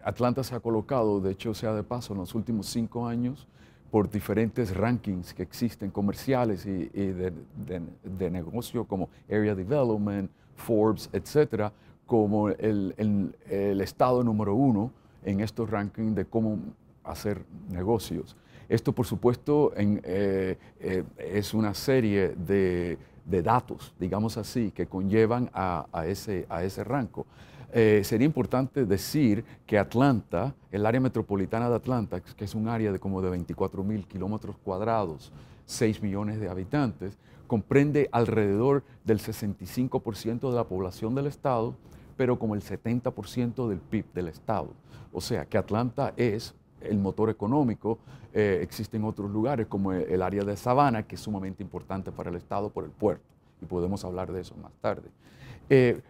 Atlanta se ha colocado, de hecho sea de paso, en los últimos 5 años, por diferentes rankings que existen comerciales y de negocio como Area Development, Forbes, etcétera, como el estado número 1 en estos rankings de cómo hacer negocios. Esto, por supuesto, es una serie de datos, digamos así, que conllevan a ese rango. Sería importante decir que Atlanta, el área metropolitana de Atlanta, que es un área de como de 24.000 kilómetros cuadrados, 6 millones de habitantes, comprende alrededor del 65% de la población del estado, pero como el 70% del PIB del estado. O sea que Atlanta es el motor económico. Existen otros lugares como el área de Savannah, que es sumamente importante para el estado por el puerto, y podemos hablar de eso más tarde.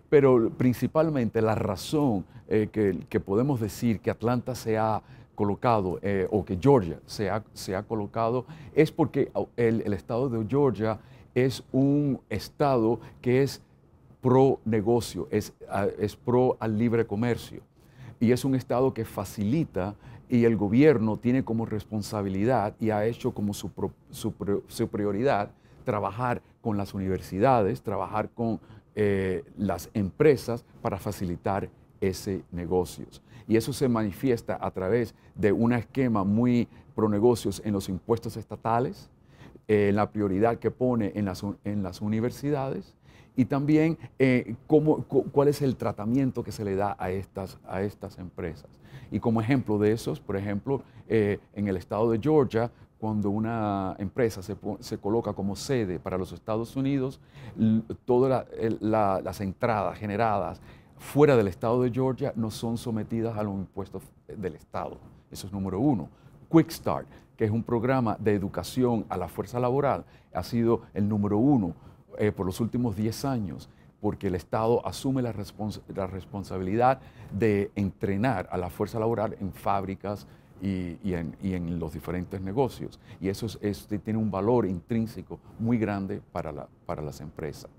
Pero principalmente la razón que podemos decir que Atlanta se ha colocado, o que Georgia se ha colocado, es porque el estado de Georgia es un estado que es pro negocio, es pro al libre comercio. Y es un estado que facilita, y el gobierno tiene como responsabilidad y ha hecho como su prioridad trabajar con las universidades, trabajar con las empresas para facilitar ese negocios. Y eso se manifiesta a través de un esquema muy pro negocios en los impuestos estatales, en la prioridad que pone en las universidades, y también cuál es el tratamiento que se le da a estas empresas. Y como ejemplo de esos, por ejemplo, en el estado de Georgia, cuando una empresa se coloca como sede para los Estados Unidos, todas las entradas generadas fuera del estado de Georgia no son sometidas a los impuestos del estado. Eso es número 1. Quick Start, que es un programa de educación a la fuerza laboral, ha sido el número 1 por los últimos 10 años, porque el Estado asume la responsabilidad de entrenar a la fuerza laboral en fábricas y en los diferentes negocios. Y eso tiene un valor intrínseco muy grande para las empresas.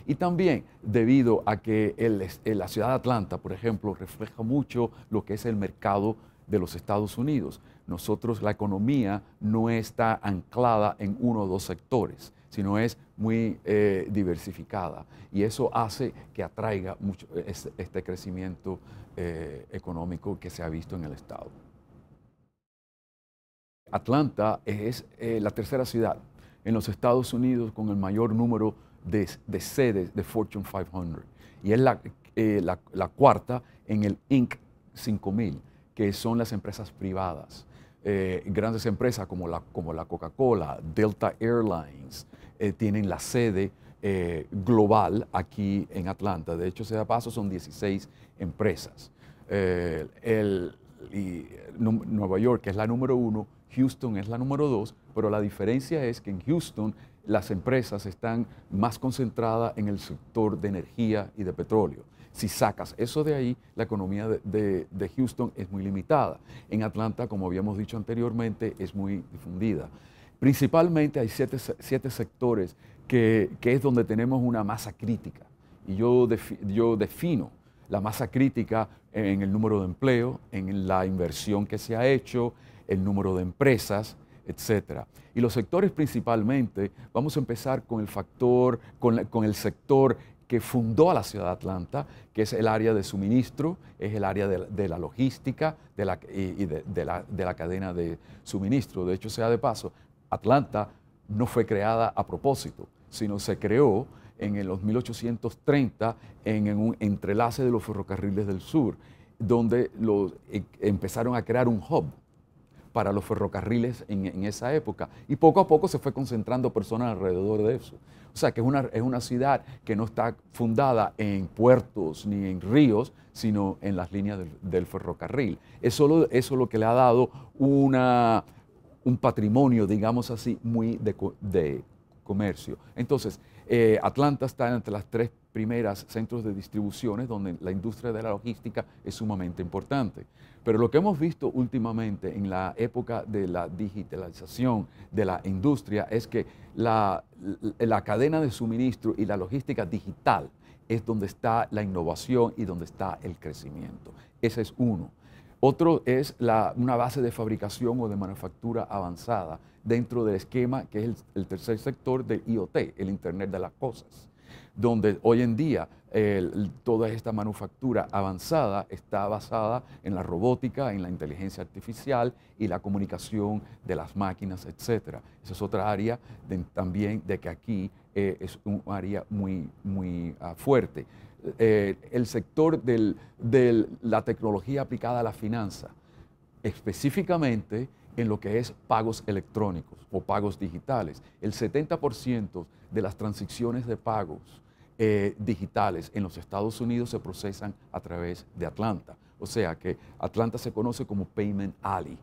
Y también debido a que la ciudad de Atlanta, por ejemplo, refleja mucho lo que es el mercado de los Estados Unidos. Nosotros, la economía no está anclada en uno o dos sectores, sino es muy diversificada. Y eso hace que atraiga mucho este crecimiento económico que se ha visto en el estado. Atlanta es la tercera ciudad en los Estados Unidos con el mayor número de sedes de Fortune 500. Y es la cuarta en el Inc. 5000, que son las empresas privadas. Grandes empresas como la Coca-Cola, Delta Airlines, tienen la sede global aquí en Atlanta. De hecho, sea de paso, son 16 empresas. Nueva York es la número 1, Houston es la número 2, pero la diferencia es que en Houston las empresas están más concentradas en el sector de energía y de petróleo. Si sacas eso de ahí, la economía de Houston es muy limitada. En Atlanta, como habíamos dicho anteriormente, es muy difundida. Principalmente hay siete sectores que es donde tenemos una masa crítica. Y yo defino la masa crítica en el número de empleo, en la inversión que se ha hecho, el número de empresas, etc. Y los sectores principalmente, vamos a empezar con el sector que fundó a la ciudad de Atlanta, que es el área de suministro, es el área de la logística y de la cadena de suministro. De hecho, sea de paso, Atlanta no fue creada a propósito, sino se creó en los 1830 en un entrelace de los ferrocarriles del sur, donde empezaron a crear un hub para los ferrocarriles en esa época. Y poco a poco se fue concentrando personas alrededor de eso. O sea que es una ciudad que no está fundada en puertos ni en ríos, sino en las líneas del ferrocarril. Eso es lo que le ha dado un patrimonio, digamos así, muy de comercio. Entonces, Atlanta está entre las 3 primeras centros de distribuciones donde la industria de la logística es sumamente importante. Pero lo que hemos visto últimamente en la época de la digitalización de la industria es que la cadena de suministro y la logística digital es donde está la innovación y donde está el crecimiento. Ese es uno. Otro es una base de fabricación o de manufactura avanzada dentro del esquema que es el tercer sector del IoT, el Internet de las Cosas, donde hoy en día toda esta manufactura avanzada está basada en la robótica, en la inteligencia artificial y la comunicación de las máquinas, etc. Esa es otra área también de que aquí es un área muy fuerte. El sector de la tecnología aplicada a la finanza, específicamente en lo que es pagos electrónicos o pagos digitales. El 70% de las transacciones de pagos digitales en los Estados Unidos se procesan a través de Atlanta. O sea que Atlanta se conoce como Payment Alley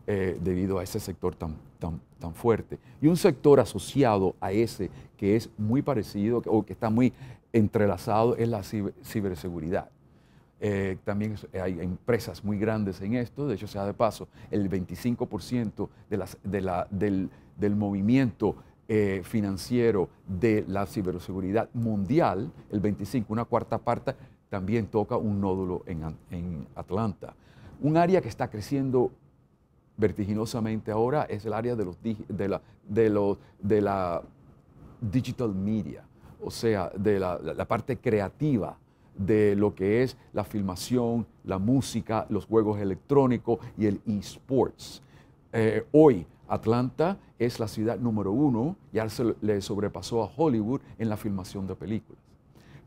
debido a ese sector tan fuerte. Y un sector asociado a ese que es muy parecido o que está muy entrelazado es la ciberseguridad. También hay empresas muy grandes en esto, de hecho sea de paso, el 25% del movimiento financiero de la ciberseguridad mundial, el 25, una cuarta parte, también toca un nódulo en Atlanta. Un área que está creciendo vertiginosamente ahora es el área de la digital media, o sea, de la parte creativa de lo que es la filmación, la música, los juegos electrónicos y el eSports. Hoy Atlanta es la ciudad número 1, ya le sobrepasó a Hollywood en la filmación de películas.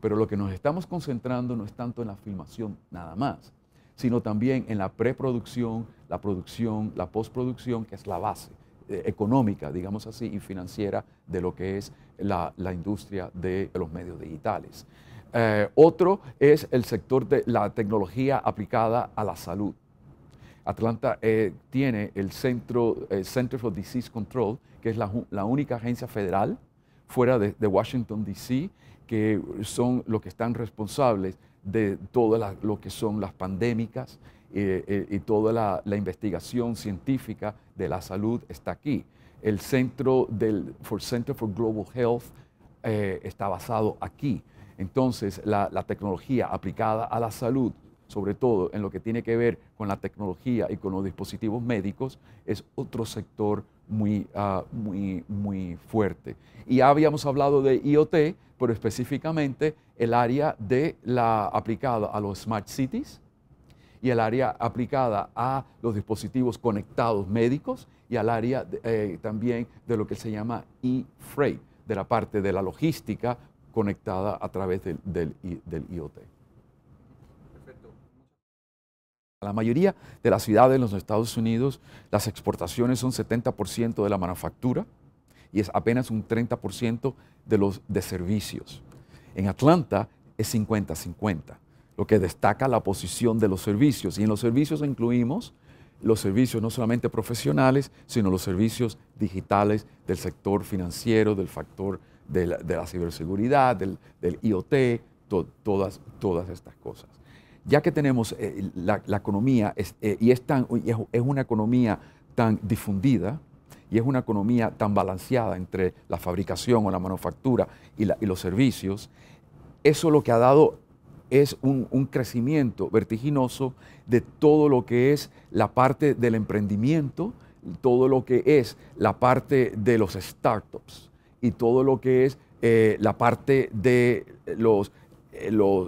Pero lo que nos estamos concentrando no es tanto en la filmación nada más, sino también en la preproducción, la producción, la postproducción, que es la base económica, digamos así, y financiera de lo que es la industria de los medios digitales. Otro es el sector de la tecnología aplicada a la salud. Atlanta tiene el Center for Disease Control, que es la única agencia federal fuera de Washington, D.C., que son los que están responsables de todo lo que son las pandémicas y toda la investigación científica de la salud está aquí. El Center for Global Health está basado aquí. Entonces, la tecnología aplicada a la salud, sobre todo en lo que tiene que ver con la tecnología y con los dispositivos médicos, es otro sector muy fuerte. Y ya habíamos hablado de IoT, pero específicamente el área de la aplicada a los smart cities y el área aplicada a los dispositivos conectados médicos y al área también de lo que se llama e-freight, de la parte de la logística conectada a través del IoT. Perfecto. La mayoría de las ciudades en los Estados Unidos, las exportaciones son 70% de la manufactura y es apenas un 30% de servicios. En Atlanta es 50-50, lo que destaca la posición de los servicios. Y en los servicios incluimos los servicios no solamente profesionales, sino los servicios digitales del sector financiero, del factor de la ciberseguridad, del IoT, todas estas cosas. Ya que tenemos la economía, y es una economía tan difundida, y es una economía tan balanceada entre la fabricación o la manufactura y los servicios, eso lo que ha dado es un crecimiento vertiginoso de todo lo que es la parte del emprendimiento, todo lo que es la parte de los startups y todo lo que es la parte de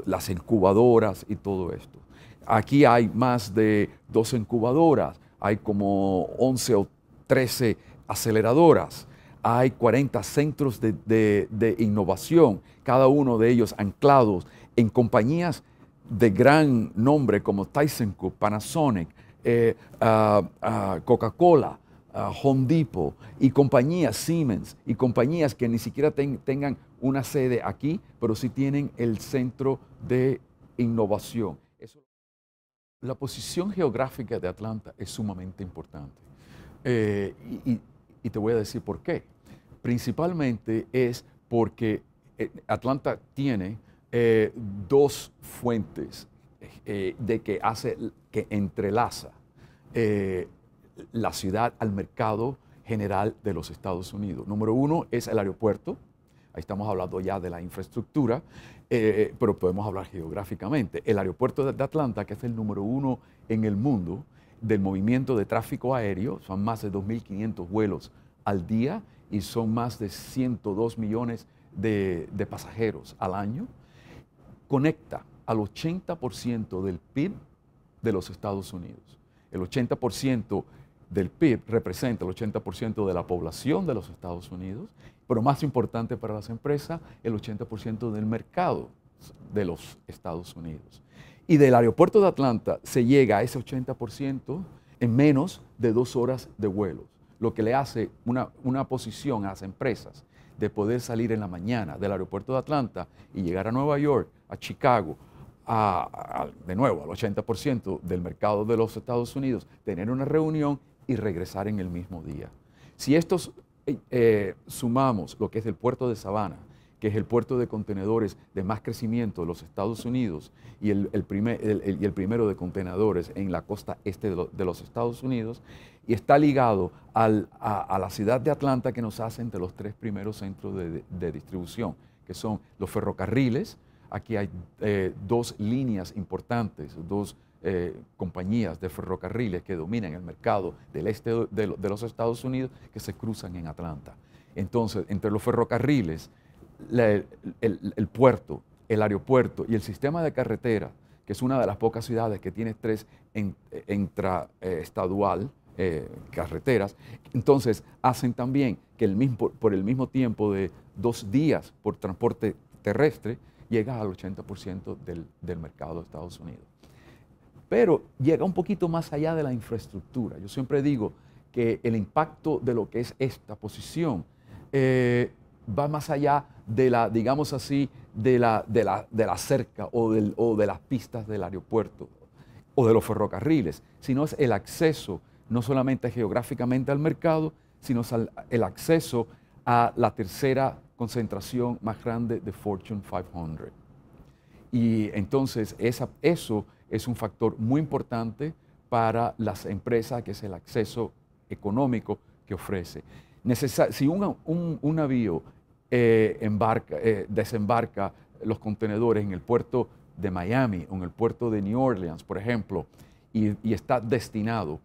las incubadoras y todo esto. Aquí hay más de 12 incubadoras, hay como 11 o 13 aceleradoras, hay 40 centros de innovación, cada uno de ellos anclados en compañías de gran nombre como ThyssenKrupp, Panasonic, Coca-Cola, Home Depot y compañías Siemens y compañías que ni siquiera tengan una sede aquí, pero sí tienen el centro de innovación. La posición geográfica de Atlanta es sumamente importante y te voy a decir por qué. Principalmente es porque Atlanta tiene dos fuentes que entrelaza la ciudad al mercado general de los Estados Unidos. Número uno es el aeropuerto, Ahí estamos hablando ya de la infraestructura, pero podemos hablar geográficamente. El aeropuerto de Atlanta, que es el número 1 en el mundo del movimiento de tráfico aéreo, son más de 2.500 vuelos al día y son más de 102 millones de pasajeros al año, conecta al 80% del PIB de los Estados Unidos. El 80% del PIB representa el 80% de la población de los Estados Unidos, pero más importante para las empresas, el 80% del mercado de los Estados Unidos. Y del aeropuerto de Atlanta se llega a ese 80% en menos de 2 horas de vuelos, lo que le hace una posición a las empresas de poder salir en la mañana del aeropuerto de Atlanta y llegar a Nueva York, a Chicago, de nuevo al 80% del mercado de los Estados Unidos, tener una reunión y regresar en el mismo día. Si estos sumamos lo que es el puerto de Savannah, que es el puerto de contenedores de más crecimiento de los Estados Unidos y el primero de contenedores en la costa este de los Estados Unidos, y está ligado a la ciudad de Atlanta, que nos hace entre los 3 primeros centros de distribución, que son los ferrocarriles. Aquí hay 2 líneas importantes, 2 compañías de ferrocarriles que dominan el mercado del este de los Estados Unidos, que se cruzan en Atlanta. Entonces, entre los ferrocarriles, el puerto, el aeropuerto y el sistema de carretera, que es una de las pocas ciudades que tiene 3 intraestadual carreteras, entonces hacen también que por el mismo tiempo de 2 días por transporte terrestre, llega al 80% del mercado de Estados Unidos. Pero llega un poquito más allá de la infraestructura. Yo siempre digo que el impacto de lo que es esta posición va más allá de la, digamos así, de la cerca o de las pistas del aeropuerto o de los ferrocarriles, sino es el acceso no solamente geográficamente al mercado, sino el acceso a la tercera concentración más grande de Fortune 500. Y entonces eso es un factor muy importante para las empresas, que es el acceso económico que ofrece. Si un navío desembarca los contenedores en el puerto de Miami o en el puerto de New Orleans, por ejemplo, y está destinado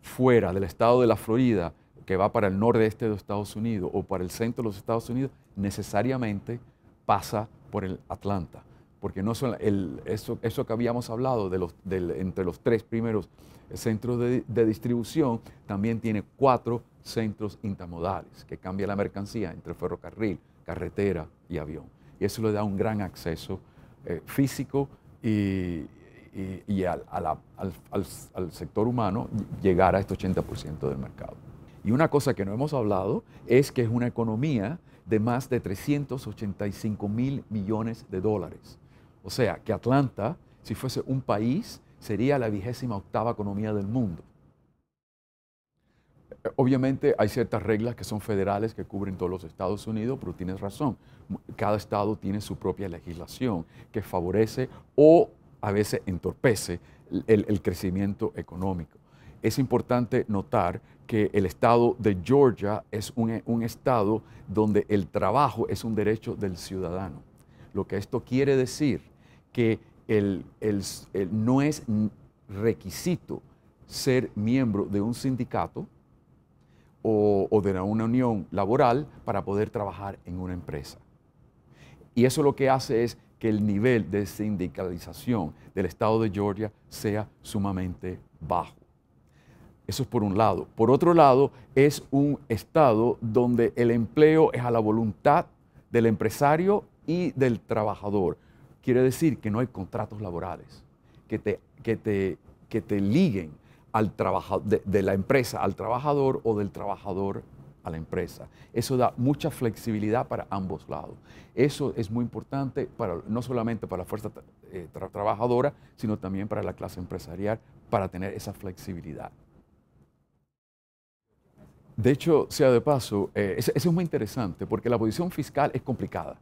fuera del estado de la Florida, que va para el nordeste de los Estados Unidos o para el centro de los Estados Unidos, necesariamente pasa por el Atlanta. Porque no son eso que habíamos hablado entre los 3 primeros centros de distribución, también tiene 4 centros intermodales que cambian la mercancía entre ferrocarril, carretera y avión. Y eso le da un gran acceso físico y al sector humano llegar a este 80% del mercado. Y una cosa que no hemos hablado es que es una economía de más de 385.000 millones de dólares. O sea, que Atlanta, si fuese un país, sería la 28ª economía del mundo. Obviamente hay ciertas reglas que son federales que cubren todos los Estados Unidos, pero tienes razón, cada estado tiene su propia legislación que favorece o a veces entorpece el crecimiento económico. Es importante notar que el estado de Georgia es un estado donde el trabajo es un derecho del ciudadano. Lo que esto quiere decir que no es requisito ser miembro de un sindicato o de una unión laboral para poder trabajar en una empresa. Y eso lo que hace es que el nivel de sindicalización del estado de Georgia sea sumamente bajo. Eso es por un lado. Por otro lado, es un estado donde el empleo es a la voluntad del empresario y del trabajador. Quiere decir que no hay contratos laborales que te liguen de la empresa al trabajador o del trabajador a la empresa. Eso da mucha flexibilidad para ambos lados. Eso es muy importante no solamente para la fuerza trabajadora, sino también para la clase empresarial, para tener esa flexibilidad. De hecho, sea de paso, eso es muy interesante porque la posición fiscal es complicada.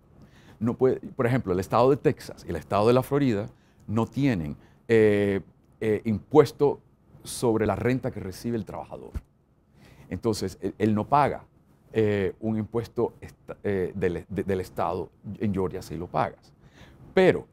No puede, por ejemplo, el estado de Texas y el estado de la Florida no tienen impuesto sobre la renta que recibe el trabajador. Entonces, él no paga un impuesto del Estado en Georgia si lo pagas. Pero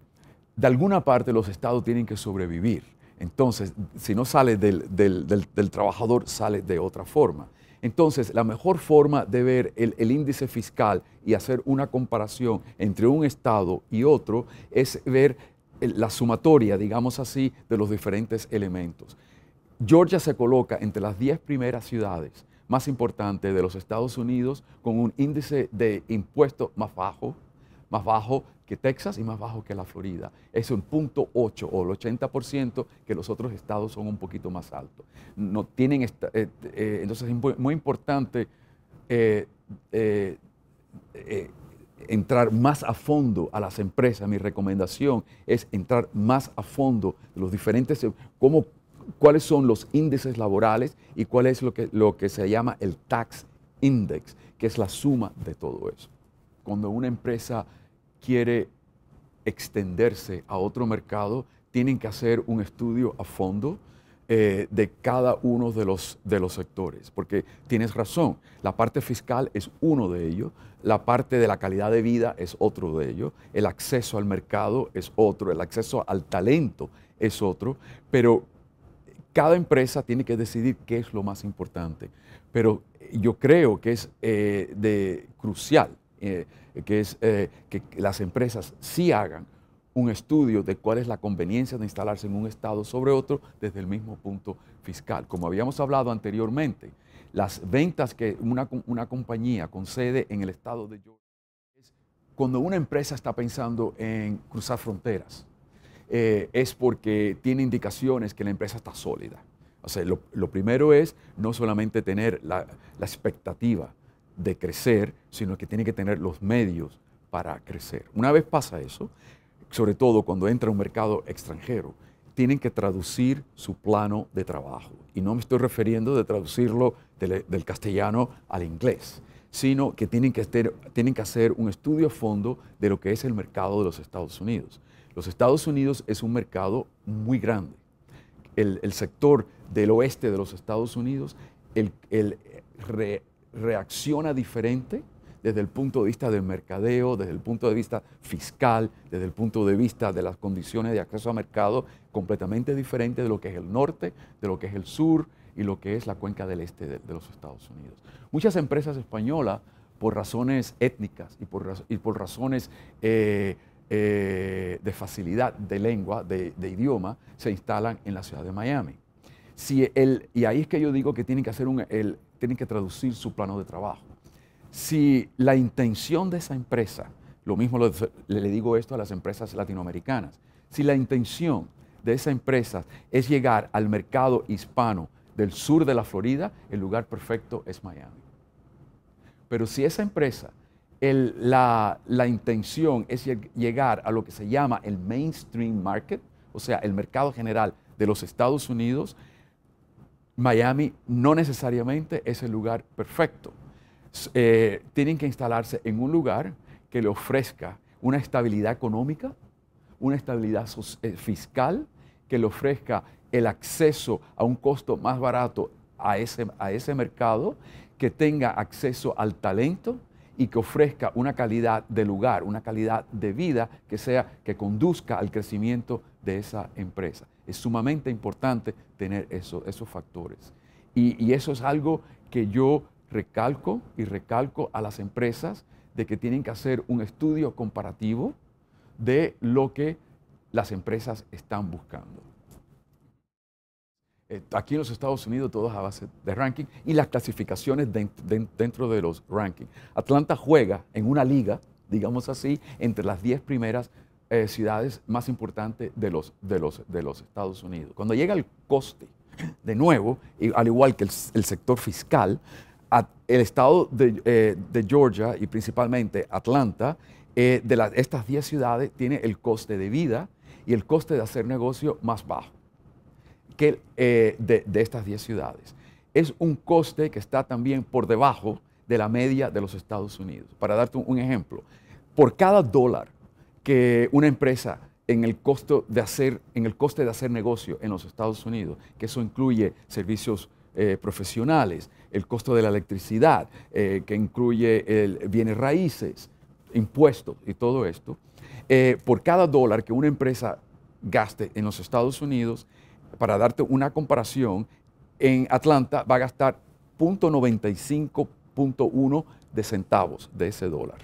de alguna parte los estados tienen que sobrevivir. Entonces, si no sale del trabajador, sale de otra forma. Entonces, la mejor forma de ver el índice fiscal y hacer una comparación entre un estado y otro es ver la sumatoria, digamos así, de los diferentes elementos. Georgia se coloca entre las 10 primeras ciudades más importantes de los Estados Unidos con un índice de impuestos más bajo que Texas y más bajo que la Florida. Es un 0.8 o el 80%, que los otros estados son un poquito más altos. No tienen entonces es muy importante entrar más a fondo a las empresas. Mi recomendación es entrar más a fondo de los diferentes, cuáles son los índices laborales y cuál es lo que se llama el tax index, que es la suma de todo eso. Cuando una empresa quiere extenderse a otro mercado, tienen que hacer un estudio a fondo de cada uno de los sectores, porque tienes razón, la parte fiscal es uno de ellos, la parte de la calidad de vida es otro de ellos, el acceso al mercado es otro, el acceso al talento es otro, pero cada empresa tiene que decidir qué es lo más importante. Pero yo creo que es crucial que las empresas sí hagan un estudio de cuál es la conveniencia de instalarse en un estado sobre otro desde el mismo punto fiscal. Como habíamos hablado anteriormente, las ventas que una compañía con sede en el estado de Georgia, cuando una empresa está pensando en cruzar fronteras, es porque tiene indicaciones que la empresa está sólida. O sea, lo primero es no solamente tener la expectativa de crecer, sino que tiene que tener los medios para crecer. Una vez pasa eso, sobre todo cuando entra a un mercado extranjero, tienen que traducir su plano de trabajo. Y no me estoy refiriendo de traducirlo del castellano al inglés, sino que tienen que hacer un estudio a fondo de lo que es el mercado de los Estados Unidos. Los Estados Unidos es un mercado muy grande. El sector del oeste de los Estados Unidos reacciona diferente desde el punto de vista del mercadeo, desde el punto de vista fiscal, desde el punto de vista de las condiciones de acceso a mercado, completamente diferente de lo que es el norte, de lo que es el sur y lo que es la cuenca del este de los Estados Unidos. Muchas empresas españolas, por razones étnicas y por razones de facilidad de lengua, de idioma, se instalan en la ciudad de Miami. Y ahí es que yo digo que tienen que traducir su plano de trabajo. Si la intención de esa empresa, lo mismo le digo esto a las empresas latinoamericanas, si la intención de esa empresa es llegar al mercado hispano del sur de la Florida, el lugar perfecto es Miami. Pero si esa empresa, la intención es llegar a lo que se llama el mainstream market, o sea, el mercado general de los Estados Unidos, Miami no necesariamente es el lugar perfecto. Tienen que instalarse en un lugar que le ofrezca una estabilidad económica, una estabilidad fiscal, que le ofrezca el acceso a un costo más barato a ese mercado, que tenga acceso al talento y que ofrezca una calidad de lugar, una calidad de vida que conduzca al crecimiento de esa empresa. Es sumamente importante tener esos factores. Y eso es algo que yo recalco a las empresas, de que tienen que hacer un estudio comparativo de lo que las empresas están buscando. Aquí en los Estados Unidos todo es a base de ranking y las clasificaciones dentro de los rankings. Atlanta juega en una liga, digamos así, entre las 10 primeras ciudades más importantes de los Estados Unidos. Cuando llega el coste, de nuevo, al igual que el sector fiscal, el estado de Georgia y principalmente Atlanta, estas 10 ciudades, tiene el coste de vida y el coste de hacer negocio más bajo que de estas 10 ciudades. Es un coste que está también por debajo de la media de los Estados Unidos. Para darte un ejemplo, por cada dólar que una empresa en el coste de hacer negocio en los Estados Unidos, que eso incluye servicios profesionales, el costo de la electricidad, que incluye bienes raíces, impuestos y todo esto, por cada dólar que una empresa gaste en los Estados Unidos, para darte una comparación, en Atlanta va a gastar 0.95.1 de centavos de ese dólar.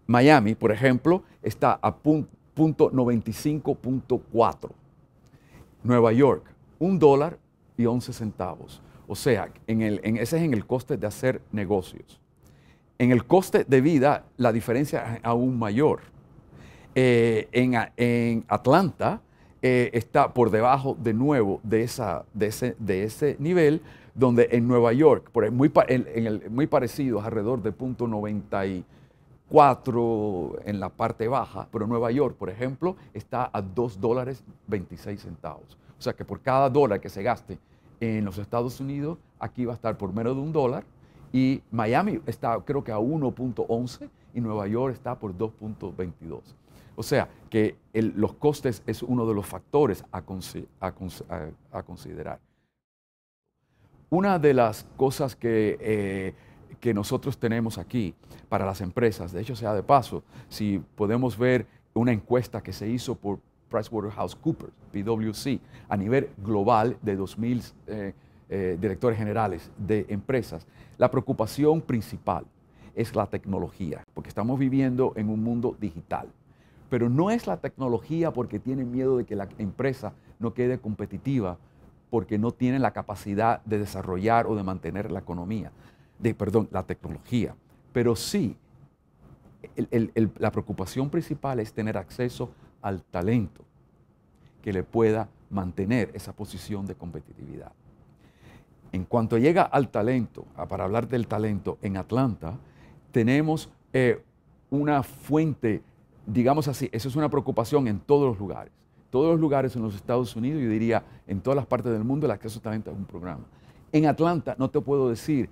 Miami, por ejemplo, está a 0.95.4. Nueva York, $1.11. O sea, ese es en el coste de hacer negocios. En el coste de vida, la diferencia es aún mayor. En Atlanta está por debajo de nuevo de ese nivel, donde en Nueva York, muy parecido, es alrededor de 0.94 en la parte baja, pero Nueva York, por ejemplo, está a $2.26. O sea que por cada dólar que se gaste en los Estados Unidos, aquí va a estar por menos de $1, y Miami está creo que a 1.11 y Nueva York está por 2.22. O sea que los costes es uno de los factores a considerar. Una de las cosas que nosotros tenemos aquí para las empresas, de hecho sea de paso, si podemos ver una encuesta que se hizo por PricewaterhouseCoopers, PwC, a nivel global de 2.000 directores generales de empresas, la preocupación principal es la tecnología, porque estamos viviendo en un mundo digital. Pero no es la tecnología porque tienen miedo de que la empresa no quede competitiva, porque no tienen la capacidad de desarrollar o de mantener la economía, la tecnología. Pero sí, la preocupación principal es tener acceso al talento que le pueda mantener esa posición de competitividad. En cuanto llega al talento, para hablar del talento, en Atlanta tenemos una fuente, digamos así, eso es una preocupación en todos los lugares. Todos los lugares en los Estados Unidos, yo diría en todas las partes del mundo, el acceso al talento es un programa. En Atlanta no te puedo decir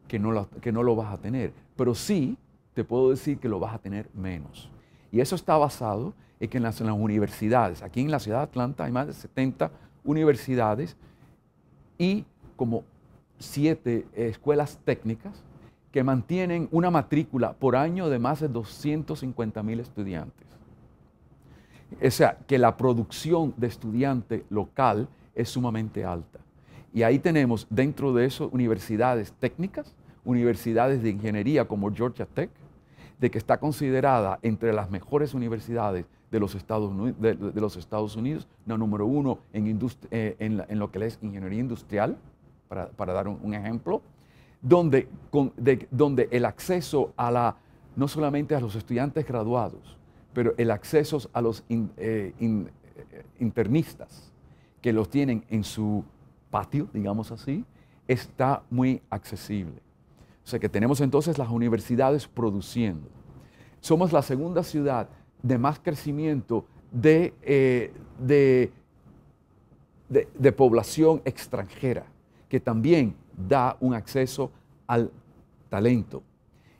que no lo vas a tener, pero sí te puedo decir que lo vas a tener menos. Y eso está basado en que en las universidades, aquí en la ciudad de Atlanta hay más de 70 universidades y como 7 escuelas técnicas que mantienen una matrícula por año de más de 250,000 estudiantes. O sea, que la producción de estudiante local es sumamente alta. Y ahí tenemos dentro de eso universidades técnicas, universidades de ingeniería como Georgia Tech, de que está considerada entre las mejores universidades de los Estados Unidos, la número 1 en lo que es ingeniería industrial, para dar un ejemplo, donde el acceso no solamente a los estudiantes graduados, pero el acceso a los internistas que los tienen en su patio, digamos así, está muy accesible. O sea que tenemos entonces las universidades produciendo. Somos la segunda ciudad de más crecimiento de población extranjera, que también da un acceso al talento.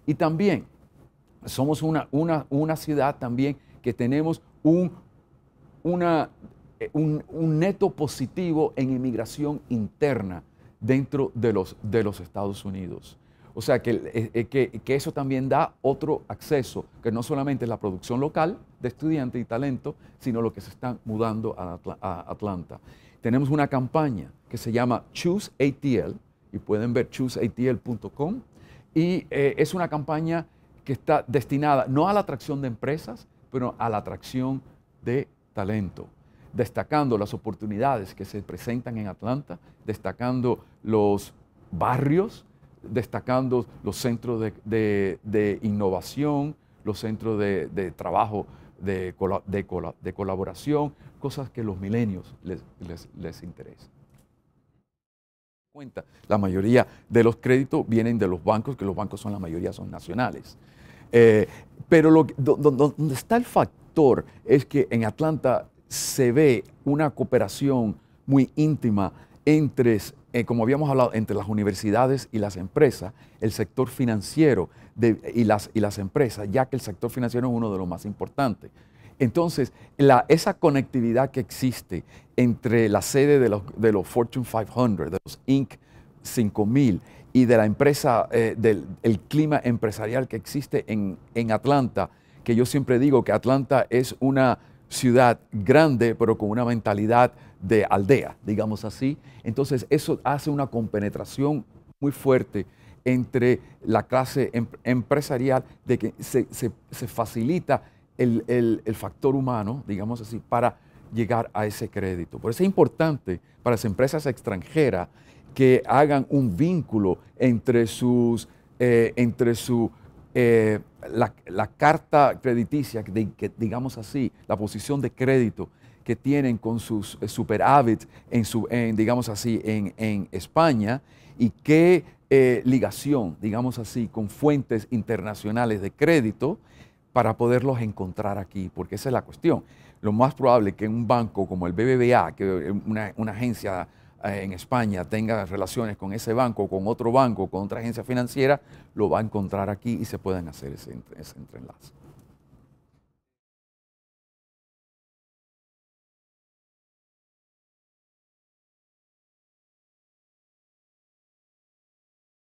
Y también somos una ciudad también que tenemos un neto positivo en inmigración interna dentro de los Estados Unidos. O sea que eso también da otro acceso, que no solamente es la producción local de estudiantes y talento, sino lo que se están mudando a Atlanta. Tenemos una campaña que se llama Choose ATL, y pueden ver chooseatl.com, y es una campaña que está destinada no a la atracción de empresas, pero a la atracción de talento, destacando las oportunidades que se presentan en Atlanta, destacando los barrios, destacando los centros de innovación, los centros de trabajo de colaboración, cosas que los milenios les interesan. La mayoría de los créditos vienen de los bancos, que los bancos la mayoría son nacionales. Pero donde está el factor es que en Atlanta se ve una cooperación muy íntima entre, como habíamos hablado, entre las universidades y las empresas, el sector financiero y las empresas, ya que el sector financiero es uno de los más importantes. Entonces, esa conectividad que existe entre la sede de los Fortune 500, de los Inc. 5.000 y de la empresa, del el clima empresarial que existe en Atlanta, que yo siempre digo que Atlanta es una ciudad grande, pero con una mentalidad de aldea, digamos así. Entonces eso hace una compenetración muy fuerte entre la clase empresarial, de que se facilita el factor humano, digamos así, para llegar a ese crédito. Por eso es importante para las empresas extranjeras que hagan un vínculo entre la carta crediticia, que digamos así, la posición de crédito que tienen con sus superávits digamos así, en España, y qué ligación, digamos así, con fuentes internacionales de crédito para poderlos encontrar aquí, porque esa es la cuestión. Lo más probable que un banco como el BBVA, que una agencia en España tenga relaciones con ese banco, con otro banco, con otra agencia financiera, lo va a encontrar aquí y se pueden hacer ese entrelace.